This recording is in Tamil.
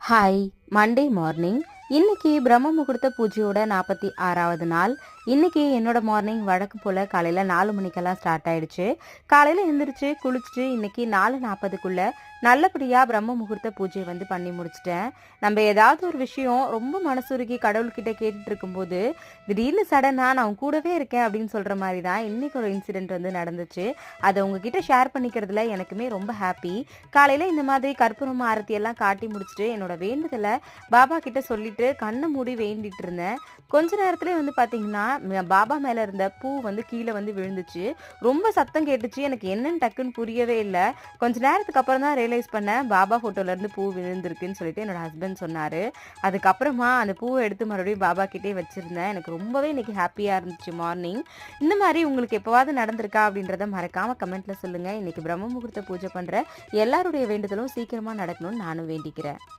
Hi Monday morning. இன்னைக்கு பிரம்ம முகூர்த்த பூஜையோட 46வது நாள். இன்னைக்கு என்னோட மார்னிங் வழக்கம் போல் காலையில் 4 மணிக்கெல்லாம் ஸ்டார்ட் ஆயிடுச்சு. காலையில் எழுந்திரிச்சு குளிச்சுட்டு இன்னைக்கு 4:40க்குள்ள நல்லபடியாக பிரம்ம முகூர்த்த பூஜை பண்ணி முடிச்சிட்டேன். நம்ம ஏதாவது ஒரு விஷயம் ரொம்ப மனசுருகி கடவுள்கிட்ட கேட்டுட்டு இருக்கும்போது திடீர்னு சடனாக நான் கூடவே இருக்கேன் அப்படின்னு சொல்கிற மாதிரி தான் இன்னைக்கு ஒரு இன்சிடென்ட் நடந்துச்சு. அதை உங்ககிட்ட ஷேர் பண்ணிக்கிறதுல எனக்குமே ரொம்ப ஹாப்பி. காலையில் இந்த மாதிரி கற்பூரம் ஆரத்தி எல்லாம் காட்டி முடிச்சுட்டு என்னோட வேண்டுதலை பாபா கிட்ட சொல்லிட்டு கண்ணை மூடி வேண்டிட்டு இருந்தேன். கொஞ்ச நேரத்துல பாத்தீங்கன்னா பாபா மேல இருந்த பூ கீழே விழுந்துச்சு. ரொம்ப சத்தம் கேட்டுச்சு. எனக்கு என்னன்னு டக்குன்னு புரியவே இல்லை. கொஞ்ச நேரத்துக்கு அப்புறம் தான் ரியலைஸ் பண்ணேன் பாபா போட்டோல இருந்து பூ விழுந்திருக்குன்னு சொல்லிட்டு என்னோட ஹஸ்பண்ட் சொன்னாரு. அதுக்கப்புறமா அந்த பூவை எடுத்து மறுபடியும் பாபா கிட்டே வச்சிருந்தேன். எனக்கு ரொம்பவே இன்னைக்கு ஹாப்பியா இருந்துச்சு மார்னிங். இந்த மாதிரி உங்களுக்கு எப்பவாவது நடந்திருக்கா அப்படின்றத மறக்காம கமெண்ட்ல சொல்லுங்க. இன்னைக்கு பிரம்ம முகூர்த்த பூஜை பண்ற எல்லாருடைய வேண்டுதலும் சீக்கிரமா நடக்கணும்னு நானும் வேண்டிக்கிறேன்.